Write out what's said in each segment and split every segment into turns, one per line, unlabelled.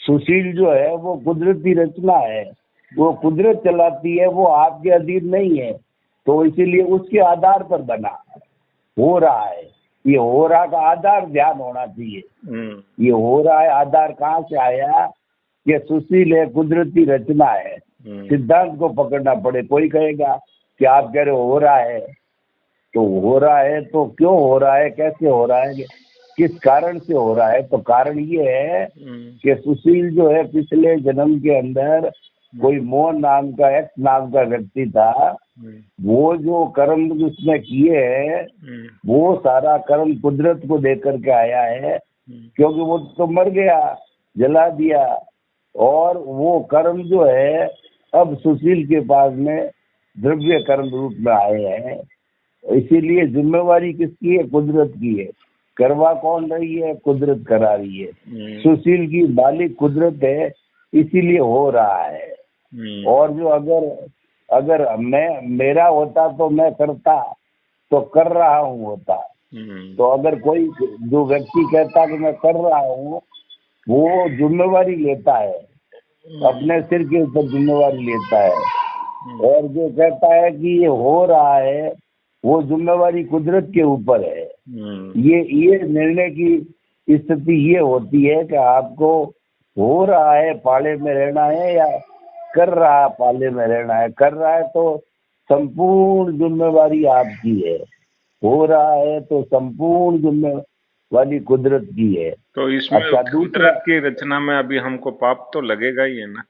सुशील जो है वो कुदरती रचना है, वो कुदरत चलाती है, वो आपके अधीन नहीं है। तो इसीलिए उसके आधार पर बना हो रहा है। ये हो रहा का आधार ध्यान होना चाहिए। ये हो रहा है आधार कहाँ से आया कि सुशील है, कुदरती रचना है। सिद्धांत को पकड़ना पड़े। कोई कहेगा कि आप कह रहे हो रहा है, तो हो रहा है तो क्यों हो रहा है, कैसे हो रहा है, किस कारण से हो रहा है? तो कारण ये है कि सुशील जो है पिछले जन्म के अंदर कोई मोहन नाम का, एक्स नाम का व्यक्ति था। वो जो कर्म उसने किए है वो सारा कर्म कुदरत को दे करके आया है, क्योंकि वो तो मर गया, जला दिया। और वो कर्म जो है अब सुशील के पास में द्रव्य कर्म रूप में आए हैं। इसीलिए जिम्मेवारी किसकी है? कुदरत की है। करवा कौन रही है? कुदरत करा रही है। सुशील की मालिक कुदरत है, इसीलिए हो रहा है। और जो अगर मेरा होता तो मैं करता, तो कर रहा हूँ होता। तो अगर कोई जो व्यक्ति कहता कि मैं कर रहा हूँ, वो जिम्मेवारी लेता है, अपने सिर के ऊपर जिम्मेवारी लेता है। और जो कहता है कि ये हो रहा है, वो जिम्मेवारी कुदरत के ऊपर है। ये निर्णय की स्थिति ये होती है कि आपको हो रहा है पाले में रहना है या कर रहा पाले में रहना है। कर रहा है तो संपूर्ण जिम्मेवारी आपकी है, हो रहा है तो संपूर्ण जिम्मेवारी कुदरत की है।
तो इसमें कुदरत की रचना में अभी हमको पाप तो लगेगा ही है ना?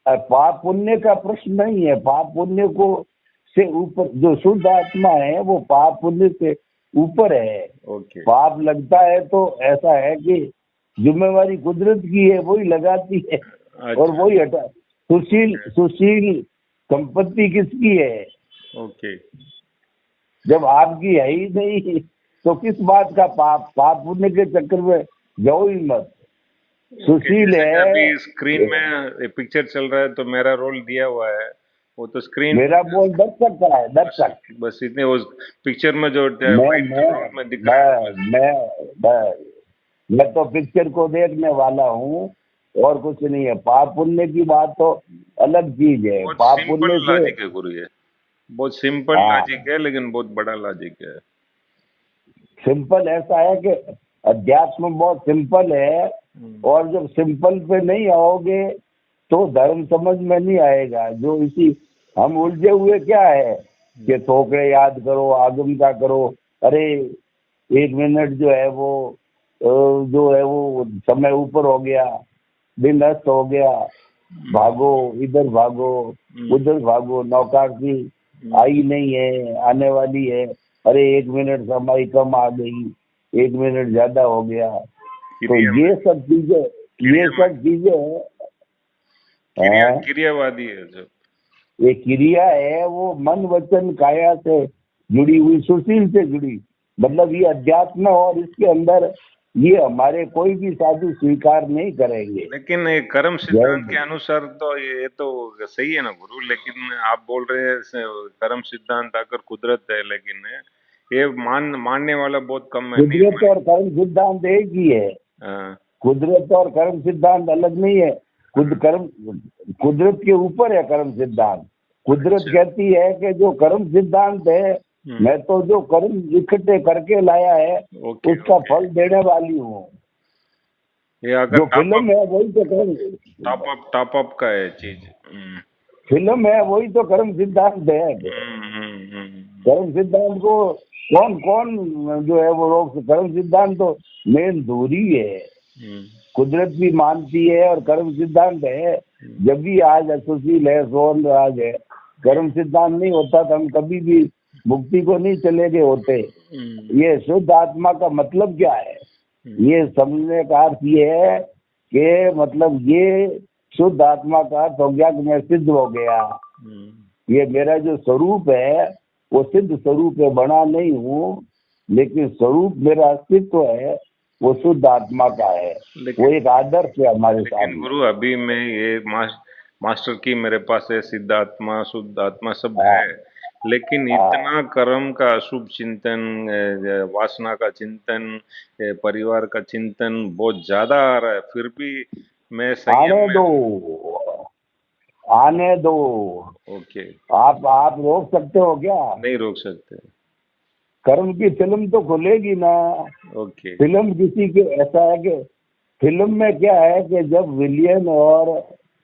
पाप पुण्य का प्रश्न नहीं है। पाप पुण्य को से ऊपर जो शुद्ध आत्मा है वो पाप पुण्य से ऊपर है। पाप लगता है तो ऐसा है कि जिम्मेवारी कुदरत की है, वही लगाती है। और वही हटा। सुशील संपत्ति किसकी है? जब आपकी है ही नहीं तो किस बात का पाप? पाप पुण्य के चक्कर में जाओ ही मत। सुशील है।
अभी स्क्रीन में पिक्चर चल रहा है तो मेरा रोल दिया हुआ है, वो तो स्क्रीन
मेरा रोल दर्शक का है, दर्शक।
बस इतने वो पिक्चर में जो
मैं तो पिक्चर को देखने वाला हूँ और कुछ नहीं है। पाप पुण्य की बात तो अलग चीज है। पाप पुण्य से
लॉजिक है गुरु, ये बहुत सिंपल लॉजिक है, लेकिन बहुत बड़ा लॉजिक है।
सिंपल ऐसा है कि अध्यात्म बहुत सिंपल है, और जब सिंपल पे नहीं आओगे तो धर्म समझ में नहीं आएगा। जो इसी हम उलझे हुए क्या है कि ठोकरे याद करो, आगम का करो। अरे 1 मिनट जो है वो समय ऊपर हो गया, दिन अस्त हो गया, भागो इधर भागो उधर भागो, नौका की आई नहीं है, आने वाली है। अरे 1 मिनट समय कम आ गई, 1 मिनट ज्यादा हो गया। तो ये सब चीजें
क्रियावादी है। जो
ये क्रिया है वो मन वचन काया से जुड़ी हुई, सुशील से जुड़ी। मतलब ये अध्यात्म, और इसके अंदर ये हमारे कोई भी साधु स्वीकार नहीं करेंगे।
लेकिन कर्म सिद्धांत के अनुसार तो ये तो सही है ना गुरु, लेकिन आप बोल रहे हैं कर्म सिद्धांत आकर कुदरत है, लेकिन ये मानने वाला बहुत कम है।
कुदरत और कर्म सिद्धांत एक ही है। कुदरत और कर्म सिद्धांत अलग नहीं है। कुदरत के ऊपर है कर्म सिद्धांत। कुदरत कहती है कि जो कर्म सिद्धांत है, मैं तो जो कर्म इकट्ठे करके लाया है उसका फल देने वाली हूँ। जो फिल्म है वही तो कर्म,
टॉप अप का है चीज।
फिल्म है वही तो कर्म सिद्धांत है। कर्म सिद्धांत को कौन जो है वो रोक? कर्म सिद्धांत तो मेन दूरी है। कुदरत भी मानती है और कर्म सिद्धांत है। जब भी आज सुशील है, सोहन राज है, कर्म सिद्धांत नहीं होता तो हम कभी भी मुक्ति को नहीं चले गए होते। ये शुद्ध आत्मा का मतलब क्या है? ये समझने का अर्थ ये है कि मतलब ये शुद्ध आत्मा का अर्थ हो गया कि मैं सिद्ध हो गया। ये मेरा जो स्वरूप है वो सिद्ध स्वरूप है, बना नहीं हूँ, लेकिन स्वरूप मेरा अस्तित्व है वो शुद्ध आत्मा का है। वो एक आदर्श है हमारे साथ।
गुरु अभी मैं ये मास्टर की मेरे पास है, सिद्धात्मा शुद्ध आत्मा सब है, लेकिन
हाँ,
इतना कर्म का अशुभ चिंतन, वासना का चिंतन, परिवार का चिंतन बहुत ज्यादा आ रहा है, फिर भी मैं
आने
संयम में
दो,
हूँ।
आने दो।
ओके।
आप रोक सकते हो क्या?
नहीं रोक सकते।
कर्म की फिल्म तो खुलेगी ना।
ओके।
फिल्म किसी के, ऐसा है कि फिल्म में क्या है कि जब विलियन और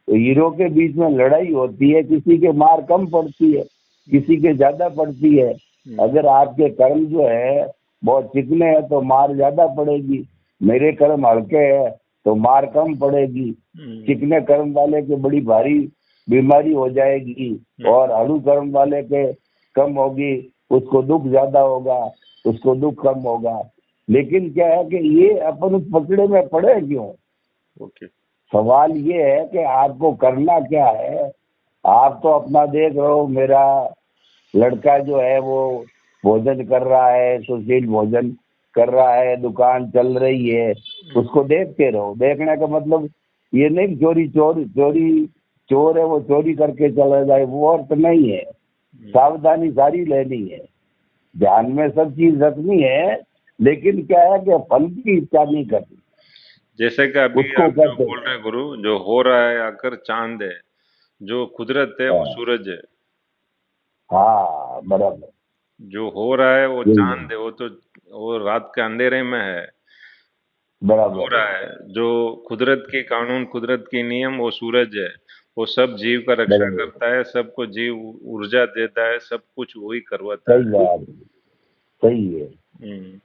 हीरो के बीच में लड़ाई होती है, किसी के मार कम पड़ती है, किसी के ज्यादा पड़ती है। अगर आपके कर्म जो है बहुत चिकने हैं तो मार ज्यादा पड़ेगी, मेरे कर्म हल्के हैं तो मार कम पड़ेगी। चिकने कर्म वाले के बड़ी भारी बीमारी हो जाएगी और अड़ू कर्म वाले के कम होगी, उसको दुख ज्यादा होगा, उसको दुख कम होगा। लेकिन क्या है कि ये अपन उस पकड़े में पड़े क्यों?
ओके।
सवाल ये है कि आपको करना क्या है। आप तो अपना देख रहे हो, मेरा लड़का जो है वो भोजन कर रहा है, सुशील भोजन कर रहा है, दुकान चल रही है, उसको देखते रहो। देखने का मतलब ये नहीं चोरी चोर है वो चोरी करके चला जाए, वो अर्थ नहीं है। सावधानी सारी लेनी है, ध्यान में सब चीज रखनी है, लेकिन क्या है कि फल की इच्छा नहीं करनी,
जैसे कि अभी
उसको
आप जो
कहते
बोल
हैं।
रहे हैं गुरु, जो हो रहा है आकर चांद है, जो कुदरत है वो
हाँ,
सूरज है।
हाँ, बराबर।
जो हो रहा है वो
यही है,
चांद है, वो तो वो रात के अंधेरे में है, हो
बराबर
रहा
है,
है। जो कुदरत के कानून, कुदरत के नियम, वो सूरज है। वो सब जीव का रक्षा
बराबर।
करता है, सबको जीव ऊर्जा देता है, सब कुछ वही करवाता
सही
है।
बात, सही है।
हम्म।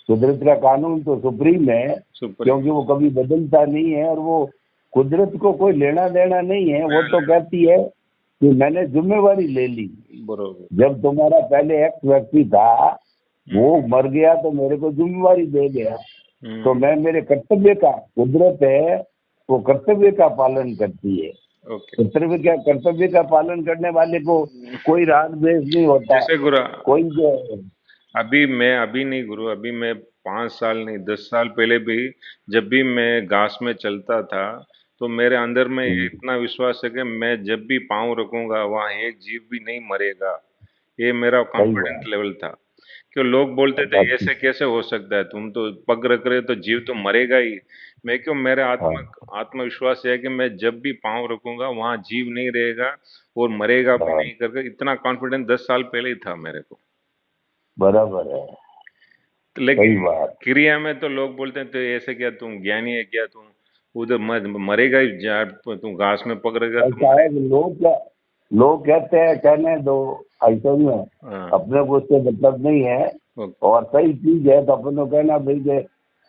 कुदरत का कानून तो सुप्रीम है,
सुप्रीम।
क्योंकि वो कभी बदलता नहीं है, और वो कुदरत को कोई लेना देना नहीं है। वो तो कहती है कि मैंने जिम्मेवारी ले ली।
बरोबर।
जब तुम्हारा पहले एक्स व्यक्ति था,
हम्म।
वो मर गया तो मेरे को जिम्मेवारी दे गया, तो
हम्म।
मैं मेरे कर्तव्य का, कुदरत है वो कर्तव्य का पालन करती है।
ओके।
कर्तव्य का पालन करने वाले को कोई राग द्वेष नहीं होता।
जैसे गुरु,
कोई जो,
अभी नहीं गुरु, अभी मैं 5 साल नहीं, 10 साल पहले भी जब भी मैं घास में चलता था, तो मेरे अंदर में ये इतना विश्वास है कि मैं जब भी पाँव रखूंगा वहां एक जीव भी नहीं मरेगा। ये मेरा
सही
कॉन्फिडेंट
बात,
लेवल था। क्यों लोग बोलते थे
अच्छी,
ऐसे कैसे हो सकता है, तुम तो पग रख रहे हो तो जीव तो मरेगा ही। मैं क्यों, मेरे
हाँ,
आत्मविश्वास है कि मैं जब भी पाँव रखूंगा वहां जीव नहीं रहेगा और मरेगा भी
हाँ,
नहीं करके, इतना कॉन्फिडेंस 10 साल पहले ही था मेरे को।
बराबर है, सही
लेकिन
बात।
क्रिया में तो लोग बोलते हैं तो ऐसे क्या, तुम ज्ञानी है क्या, तुम उधर मरेगा ही, तुम घास में पकड़ेगा तो
ऐसा है
मरेगा।
कि लोग कहते हैं, कहने दो, ऐसा में
हाँ।
अपने को उससे मतलब नहीं है।
ओके।
और सही चीज है तो अपन को कहना भाई कि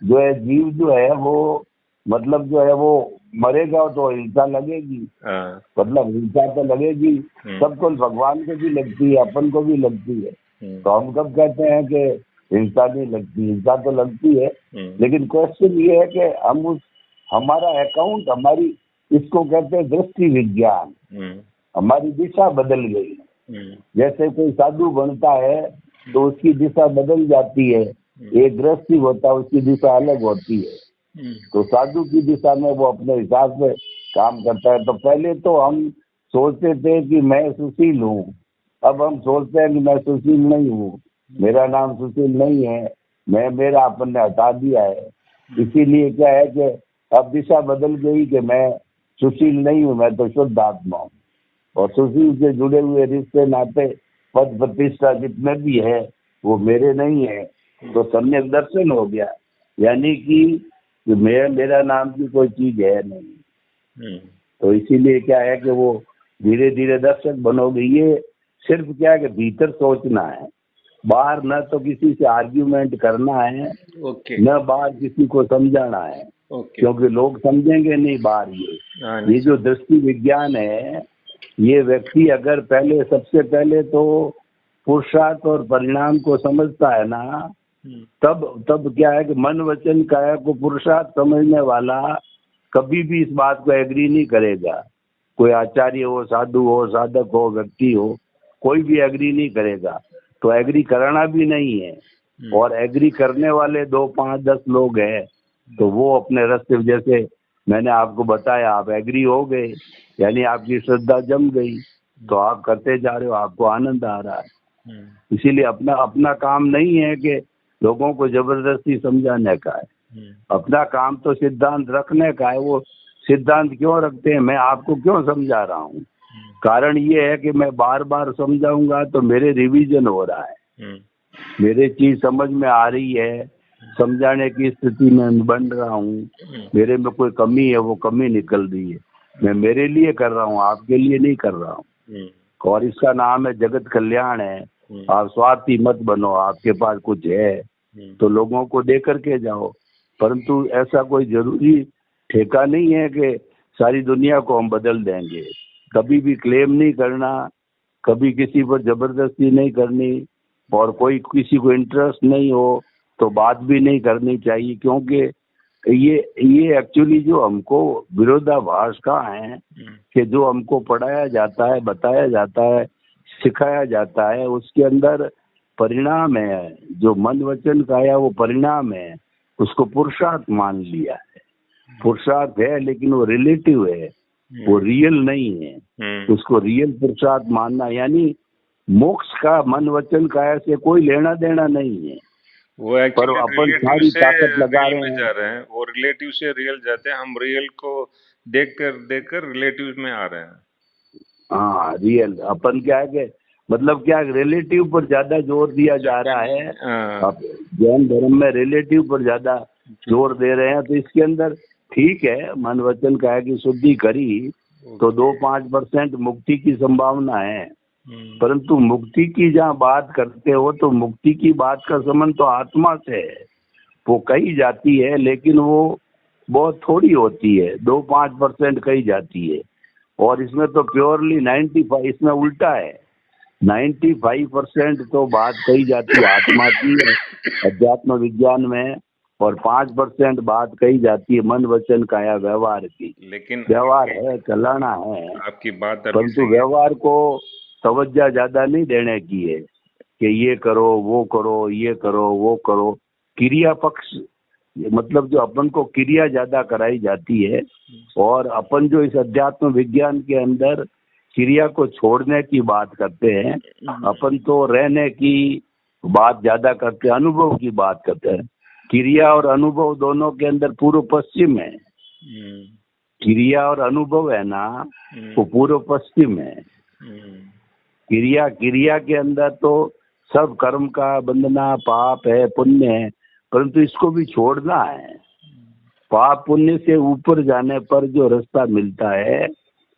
जो है जीव जो है वो, मतलब जो है वो मरेगा तो हिंसा लगेगी,
हाँ।
मतलब हिंसा तो लगेगी।
हम्म।
सबको, भगवान को भी लगती है, अपन को भी लगती है।
हम्म।
तो हम कब कहते हैं कि हिंसा नहीं लगती? हिंसा तो लगती है।
हम्म।
लेकिन क्वेश्चन ये है कि हम उस, हमारा अकाउंट, हमारी, इसको कहते हैं दृष्टि विज्ञान,
हम्म।
हमारी दिशा बदल गई।
हम्म।
जैसे कोई साधु बनता है तो उसकी दिशा बदल जाती है, एक गृहस्थी होता है उसकी दिशा अलग होती है।
हम्म।
तो साधु की दिशा में वो अपने हिसाब से काम करता है। तो पहले तो हम सोचते थे कि मैं सुशील हूँ, अब हम सोचते हैं कि मैं सुशील नहीं हूँ, मेरा नाम सुशील नहीं है, मैं, मेरा अपन ने हटा दिया है। इसीलिए क्या है कि अब दिशा बदल गई कि मैं सुशील नहीं हूँ, मैं तो शुद्ध आत्मा हूँ। और सुशील से जुड़े हुए रिश्ते नाते, पद प्रतिष्ठा जितने भी है वो मेरे नहीं है। तो सम्यक दर्शन हो गया, यानी कि मेरा नाम की कोई चीज है नहीं।
हम्म।
तो इसीलिए क्या है कि वो धीरे धीरे दर्शक बनोगे। ये सिर्फ क्या है कि भीतर सोचना है, बाहर न तो किसी से आर्ग्यूमेंट करना है,
ओके।
न बाहर किसी को समझाना है,
ओके।
क्योंकि लोग समझेंगे नहीं बाहर।
हाँ नहीं
ये
सर।
जो दृष्टि विज्ञान है, ये व्यक्ति अगर पहले, सबसे पहले तो पुरुषार्थ और परिणाम को समझता है ना,
हम्म।
तब तब क्या है कि मन वचन काया को पुरुषार्थ समझने वाला कभी भी इस बात को एग्री नहीं करेगा। कोई आचार्य हो, साधु हो, साधक हो, व्यक्ति हो, कोई भी एग्री नहीं करेगा। तो एग्री कराना भी नहीं है। और एग्री करने वाले 2, 5, 10 लोग हैं, तो वो अपने रास्ते, जैसे मैंने आपको बताया, आप एग्री हो गए, यानी आपकी श्रद्धा जम गई। तो आप करते जा रहे हो, आपको आनंद आ रहा है। इसीलिए अपना अपना काम नहीं है कि लोगों को जबरदस्ती समझाने का है, अपना काम तो सिद्धांत रखने का है। वो सिद्धांत क्यों रखते हैं, मैं आपको क्यों समझा रहा हूँ, कारण ये है कि मैं बार बार समझाऊंगा तो मेरे रिवीजन हो रहा है, मेरे चीज समझ में आ रही है, समझाने की स्थिति में बन रहा हूँ, मेरे में कोई कमी है वो कमी निकल रही है। मैं मेरे लिए कर रहा हूँ, आपके लिए नहीं कर रहा हूँ। और इसका नाम है जगत कल्याण है। आप स्वार्थी मत बनो, आपके पास कुछ है तो लोगों को दे करके जाओ, परंतु ऐसा कोई जरूरी ठेका नहीं है कि सारी दुनिया को हम बदल देंगे। कभी भी क्लेम नहीं करना, कभी किसी पर जबरदस्ती नहीं करनी, और कोई किसी को इंटरेस्ट नहीं हो तो बात भी नहीं करनी चाहिए, क्योंकि ये एक्चुअली जो हमको विरोधाभास का है कि जो हमको पढ़ाया जाता है, बताया जाता है, सिखाया जाता है, उसके अंदर परिणाम है। जो मन वचन का है वो परिणाम है, उसको पुरुषार्थ मान लिया है। पुरुषार्थ है लेकिन वो रिलेटिव है, वो रियल नहीं है। उसको रियल पुरुषार्थ मानना, यानी मोक्ष का मन वचन काया से कोई लेना देना नहीं है।
वो
पर अपन सारी ताकत लगा रहे हैं,
जा रहे हैं, वो रिलेटिव से रियल जाते हैं, हम रियल को देखकर रिलेटिव में आ रहे हैं।
हाँ, रियल अपन क्या है कि मतलब क्या रिलेटिव पर ज्यादा जोर दिया जा रहा है। अब जैन धर्म में रिलेटिव पर ज्यादा जोर दे रहे हैं, तो इसके अंदर ठीक है, मन वचन काया की शुद्धि करी तो 2-5% मुक्ति की संभावना है, परंतु मुक्ति की जहाँ बात करते हो तो मुक्ति की बात का संबंध तो आत्मा से है। वो कही जाती है लेकिन वो बहुत थोड़ी होती है, 2-5% कही जाती है, और इसमें तो प्योरली 95, इसमें उल्टा है, 95% तो बात कही जाती है आत्मा की अध्यात्म विज्ञान में, और 5% बात कही जाती है मन वचन काया व्यवहार की। लेकिन व्यवहार है, चलाना है
आपकी बात,
परंतु व्यवहार को तवज्जो ज्यादा नहीं देने की है कि ये करो वो करो, ये करो वो करो। क्रिया पक्ष मतलब जो अपन को क्रिया ज्यादा कराई जाती है, और अपन जो इस अध्यात्म विज्ञान के अंदर क्रिया को छोड़ने की बात करते हैं, अपन तो रहने की बात ज्यादा करते हैं, अनुभव की बात करते हैं। क्रिया और अनुभव दोनों के अंदर पूर्व पश्चिम है। क्रिया और अनुभव है ना, वो पूर्व पश्चिम है। क्रिया के अंदर तो सब कर्म का बंधना, पाप है, पुण्य है, परंतु इसको भी छोड़ना है। पाप पुण्य से ऊपर जाने पर जो रास्ता मिलता है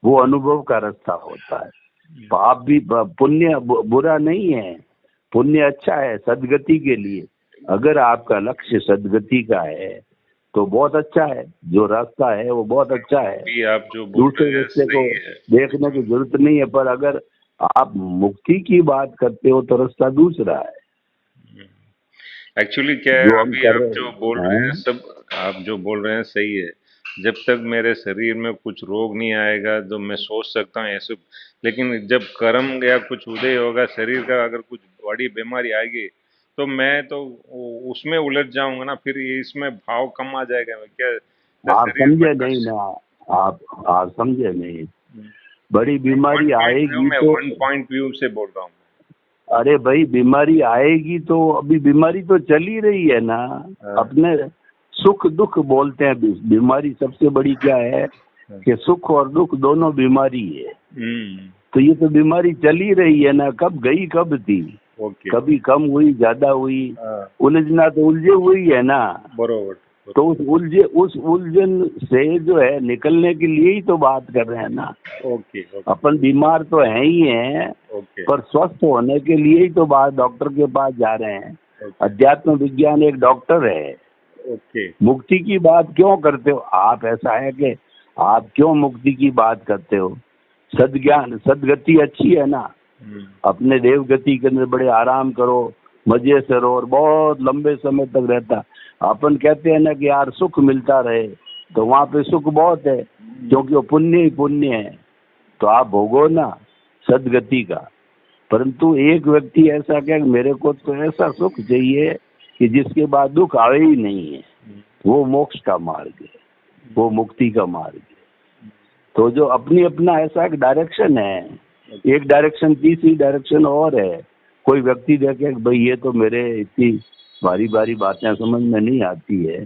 वो अनुभव का रास्ता होता है। पाप भी, पुण्य बुरा नहीं है, पुण्य अच्छा है सदगति के लिए। अगर आपका लक्ष्य सदगति का है तो बहुत अच्छा है, जो रास्ता है वो बहुत अच्छा है,
आप जो
दूसरे रास्ते को देखने की जरूरत नहीं है। पर अगर आप मुक्ति की बात करते हो तो रास्ता दूसरा है।
एक्चुअली क्या है, अभी आप जो बोल रहे हैं सब, आप जो बोल रहे हैं सही है। जब तक मेरे शरीर में कुछ रोग नहीं आएगा तो मैं सोच सकता हूँ ऐसे, लेकिन जब कर्म या कुछ उदय होगा शरीर का, अगर कुछ बड़ी बीमारी आएगी तो मैं तो उसमें उलझ जाऊंगा ना, फिर इसमें भाव कम आ जाएगा। मैं क्या,
आप समझे नहीं ना, आप समझे नहीं। बड़ी बीमारी आएगी
मैं
तो
1 पॉइंट व्यू से बोल रहा हूँ।
अरे भाई, बीमारी आएगी तो अभी बीमारी तो चल ही रही है ना। अपने सुख दुख बोलते हैं, बीमारी सबसे बड़ी क्या है कि सुख और दुख दोनों बीमारी है। तो ये तो बीमारी चल ही रही है ना, कब गई कब थी, कभी कम हुई ज्यादा हुई, उलझना तो उलझे हुई है ना। बरोबर। तो उस उलझन से जो है निकलने के लिए ही तो बात कर रहे हैं ना। अपन बीमार तो है ही हैं, पर स्वस्थ होने के लिए ही तो बात डॉक्टर के पास जा रहे हैं। अध्यात्म विज्ञान एक डॉक्टर है। मुक्ति की बात क्यों करते हो आप? ऐसा है कि आप क्यों मुक्ति की बात करते हो? सद्ज्ञान सदगति अच्छी है ना, अपने देवगति के अंदर बड़े आराम करो, मजे से रहो और बहुत लंबे समय तक रहता। अपन कहते हैं ना कि यार सुख मिलता रहे, तो वहाँ पे सुख बहुत है क्योंकि वो पुण्य ही पुण्य है, तो आप भोगो ना सदगति का। परंतु एक व्यक्ति ऐसा कहे मेरे को तो ऐसा सुख चाहिए कि जिसके बाद दुख आवे ही नहीं है, वो मोक्ष का मार्ग है, वो मुक्ति का मार्ग है। तो जो अपनी अपना ऐसा एक डायरेक्शन है एक डायरेक्शन, तीसरी डायरेक्शन और है। कोई व्यक्ति देखे कि भाई ये तो मेरे इतनी भारी भारी बातें समझ में नहीं आती है,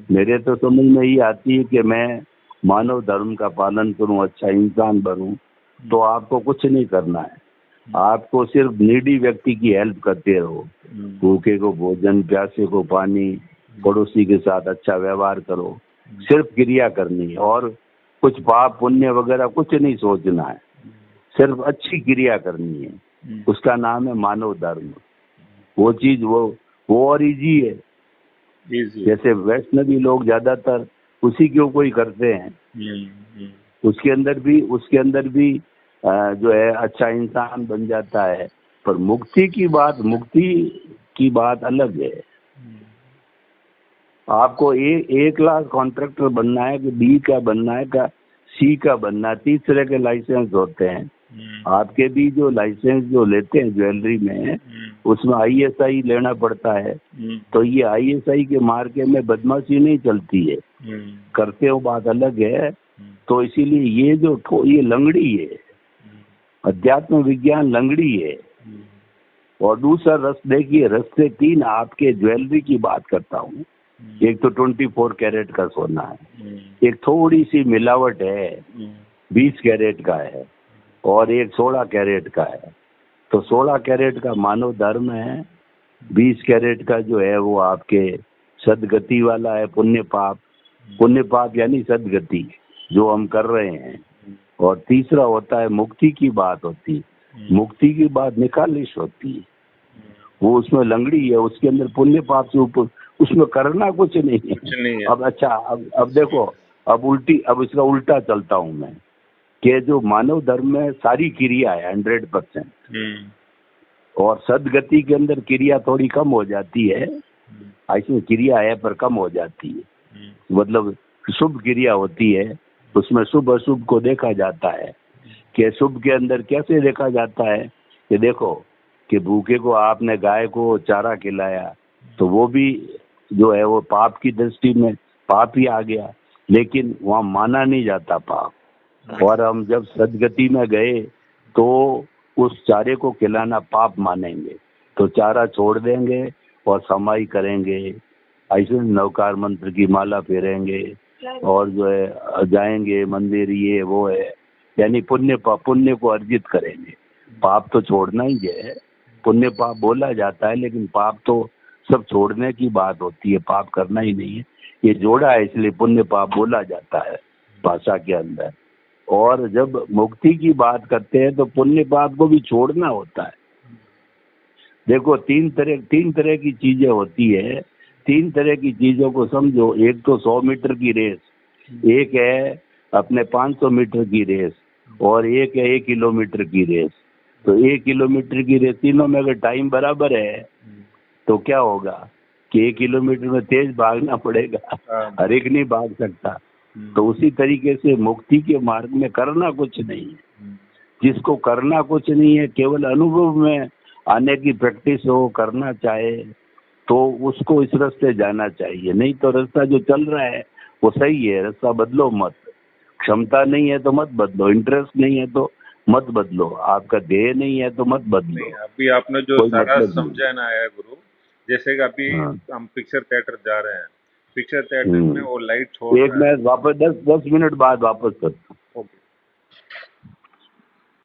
मेरे तो समझ में ही आती है कि मैं मानव धर्म का पालन करूं, अच्छा इंसान बनूं। तो आपको कुछ नहीं करना है, आपको सिर्फ नीडी व्यक्ति की हेल्प करते रहो। भूखे को भोजन, प्यासे को पानी, पड़ोसी के साथ अच्छा व्यवहार करो, सिर्फ क्रिया करनी है और कुछ पाप पुण्य वगैरह कुछ नहीं सोचना है, सिर्फ अच्छी क्रिया करनी है। उसका नाम है मानव धर्म। वो चीज वो और इजी है। जैसे वैष्णवी लोग ज्यादातर उसी क्यों कोई करते हैं, उसके अंदर भी जो है अच्छा इंसान बन जाता है। पर मुक्ति की बात अलग है। आपको एक लाख कॉन्ट्रैक्टर बनना है कि बी का बनना है का सी का बनना है, 30 तरह के लाइसेंस होते हैं। आपके भी जो लाइसेंस जो लेते हैं ज्वेलरी में, उसमें ISI लेना पड़ता है। तो ये ISI के मार्के में बदमाशी नहीं चलती है, करते हो बात अलग है। तो इसीलिए ये लंगड़ी है, अध्यात्म विज्ञान लंगड़ी है। और दूसरा रस देखिए, रस्ते 3 आपके ज्वेलरी की बात करता हूँ। एक तो 24 कैरेट का सोना है, एक थोड़ी सी मिलावट है 20 कैरेट का है, और एक 16 कैरेट का है। तो 16 कैरेट का मानव धर्म है, 20 कैरेट का जो है वो आपके सदगति वाला है, पुण्य पाप यानी सदगति जो हम कर रहे हैं। और तीसरा होता है मुक्ति की बात होती है। मुक्ति की बात निकालिश होती है, वो उसमें लंगड़ी है, उसके अंदर पुण्य पाप से ऊपर उसमें करना कुछ नहीं है। अब अच्छा, अब देखो, अब इसका उल्टा चलता हूँ मैं कि जो मानव धर्म में सारी क्रिया है 100%, और सदगति के अंदर क्रिया थोड़ी कम हो जाती है। ऐसी क्रिया है पर कम हो जाती है, मतलब शुभ क्रिया होती है, उसमें शुभ अशुभ को देखा जाता है। कि शुभ के अंदर कैसे देखा जाता है कि देखो कि भूखे को आपने गाय को चारा खिलाया, तो वो भी जो है वो पाप की दृष्टि में पाप ही आ गया, लेकिन वहाँ माना नहीं जाता पाप। और हम जब सदगति में गए तो उस चारे को खिलाना पाप मानेंगे, तो चारा छोड़ देंगे और समाई करेंगे, ऐसे नवकार मंत्र की माला फेरेंगे और जो है जाएंगे मंदिर, ये वो है, यानी पुण्य को अर्जित करेंगे। पाप तो छोड़ना ही है, पुण्य पाप बोला जाता है, लेकिन पाप तो सब छोड़ने की बात होती है, पाप करना ही नहीं है। ये जोड़ा है इसलिए पुण्य पाप बोला जाता है भाषा के अंदर। और जब मुक्ति की बात करते हैं तो पुण्य पाप को भी छोड़ना होता है। देखो तीन तरह की चीजें होती है, 3 तरह की चीजों को समझो। एक तो 100 मीटर की रेस, एक है अपने 500 मीटर की रेस, और एक है 1 किलोमीटर की रेस। तो 1 किलोमीटर की रेस, तीनों में अगर टाइम बराबर है तो क्या होगा कि 1 किलोमीटर में तेज भागना पड़ेगा, हर एक नहीं भाग सकता। तो उसी तरीके से मुक्ति के मार्ग में करना कुछ नहीं है। जिसको करना कुछ नहीं है, केवल अनुभव में आने की प्रैक्टिस हो, करना चाहे तो उसको इस रास्ते जाना चाहिए। नहीं तो रास्ता जो चल रहा है वो सही है, रास्ता बदलो मत। क्षमता नहीं है तो मत बदलो, इंटरेस्ट नहीं है तो मत बदलो, आपका ध्येय नहीं है तो मत बदलो।
अभी आपने जो सारा समझा ना है गुरु, जैसे कि अभी हम पिक्चर थिएटर जा रहे हैं, पिक्चर थिएटर में वो लाइट छोड़,
एक मिनट वापस 10 मिनट बाद वापस करता हूँ।